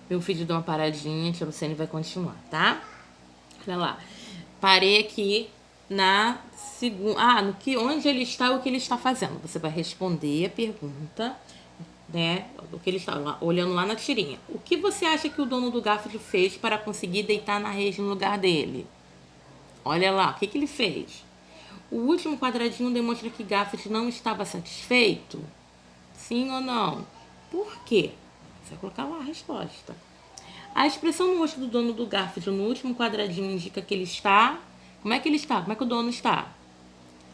Meu vídeo deu uma paradinha, a Luciane vai continuar, tá? Olha lá. Parei aqui na segunda... onde ele está e o que ele está fazendo. Você vai responder a pergunta, né? O que ele está olhando lá na tirinha. O que você acha que o dono do Garfield fez para conseguir deitar na rede no lugar dele? Olha lá, o que ele fez? O último quadradinho demonstra que Garfield não estava satisfeito? Sim ou não? Por quê? Você vai colocar lá a resposta. A expressão no rosto do dono do Garfield no último quadradinho indica que ele está... Como é que ele está? Como é que o dono está?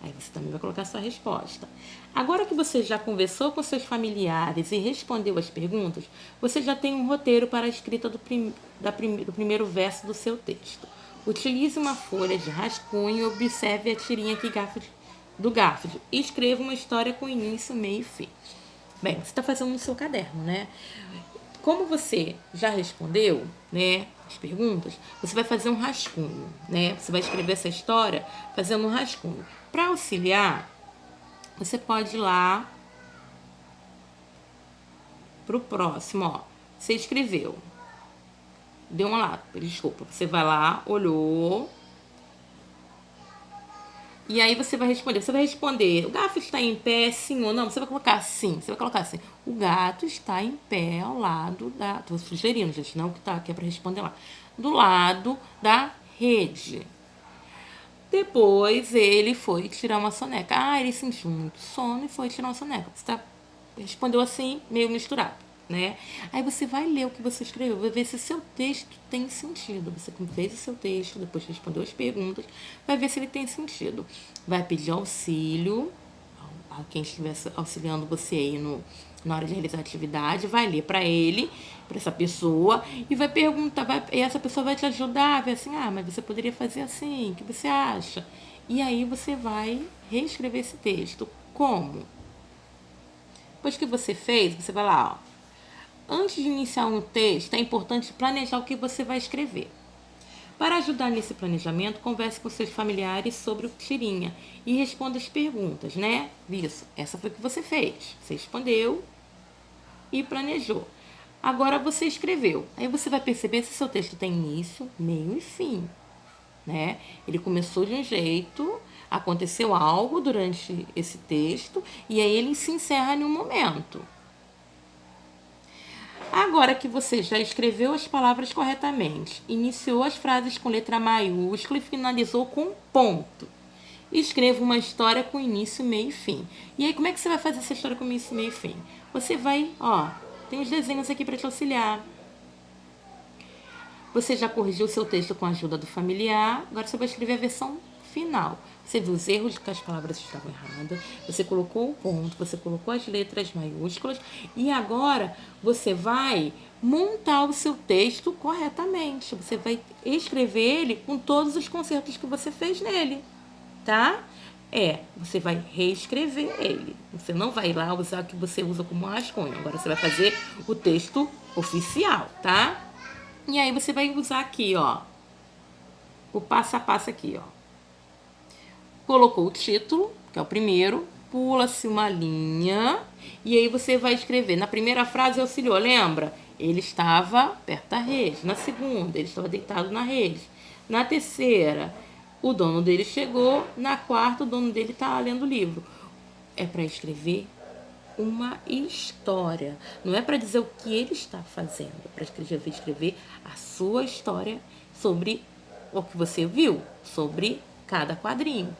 Aí você também vai colocar a sua resposta. Agora que você já conversou com seus familiares e respondeu as perguntas, você já tem um roteiro para a escrita do primeiro verso do seu texto. Utilize uma folha de rascunho e observe a tirinha do Garfield. E escreva uma história com início, meio e fim. Bem, você está fazendo no seu caderno, né? Como você já respondeu, né, as perguntas, você vai fazer um rascunho, né? Você vai escrever essa história fazendo um rascunho. Para auxiliar, você pode ir lá pro próximo, ó. Você escreveu. Deu uma lá, desculpa. Você vai lá, olhou. E aí você vai responder. Você vai responder, o gato está em pé, sim ou não? Você vai colocar sim. Você vai colocar assim, o gato está em pé ao lado da... Tô sugerindo, gente, não que é para responder lá. Do lado da rede. Depois ele foi tirar uma soneca. Ele sentiu muito sono e foi tirar uma soneca. Você respondeu assim, meio misturado, né? Aí você vai ler o que você escreveu, vai ver se o seu texto tem sentido. Você fez o seu texto, depois respondeu as perguntas, vai ver se ele tem sentido. Vai pedir auxílio a quem estiver auxiliando você aí na hora de realizar a atividade, vai ler para ele, para essa pessoa, e vai perguntar, e essa pessoa vai te ajudar, vai assim, mas você poderia fazer assim, o que você acha? E aí você vai reescrever esse texto. Como? Depois que você fez, você vai lá, ó. Antes de iniciar um texto, é importante planejar o que você vai escrever. Para ajudar nesse planejamento, converse com seus familiares sobre o tirinha e responda as perguntas, né? Isso, essa foi o que você fez. Você respondeu e planejou. Agora você escreveu. Aí você vai perceber se seu texto tem início, meio e fim, né? Ele começou de um jeito, aconteceu algo durante esse texto e aí ele se encerra em um momento. Agora que você já escreveu as palavras corretamente, iniciou as frases com letra maiúscula e finalizou com ponto. Escreva uma história com início, meio e fim. E aí, como é que você vai fazer essa história com início, meio e fim? Você vai, tem os desenhos aqui para te auxiliar. Você já corrigiu o seu texto com a ajuda do familiar, agora você vai escrever a versão final. Você viu os erros de que as palavras estavam erradas, você colocou o ponto, você colocou as letras maiúsculas e agora você vai montar o seu texto corretamente. Você vai escrever ele com todos os consertos que você fez nele, tá? Você vai reescrever ele. Você não vai lá usar o que você usa como rascunho. Agora você vai fazer o texto oficial, tá? E aí você vai usar aqui, ó, o passo a passo aqui, ó. Colocou o título, que é o primeiro, pula-se uma linha e aí você vai escrever. Na primeira frase auxiliou, lembra? Ele estava perto da rede. Na segunda, ele estava deitado na rede. Na terceira, o dono dele chegou. Na quarta, o dono dele está lendo o livro. É para escrever uma história. Não é para dizer o que ele está fazendo, é para escrever a sua história sobre o que você viu, sobre cada quadrinho,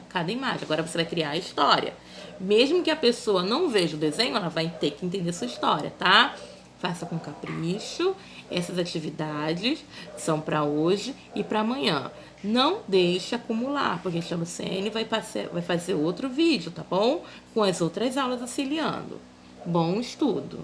cada imagem. Agora você vai criar a história. Mesmo que a pessoa não veja o desenho, ela vai ter que entender sua história, tá? Faça com capricho. Essas atividades são para hoje e para amanhã. Não deixe acumular, porque a Luciene vai fazer outro vídeo, tá bom? Com as outras aulas auxiliando. Bom estudo!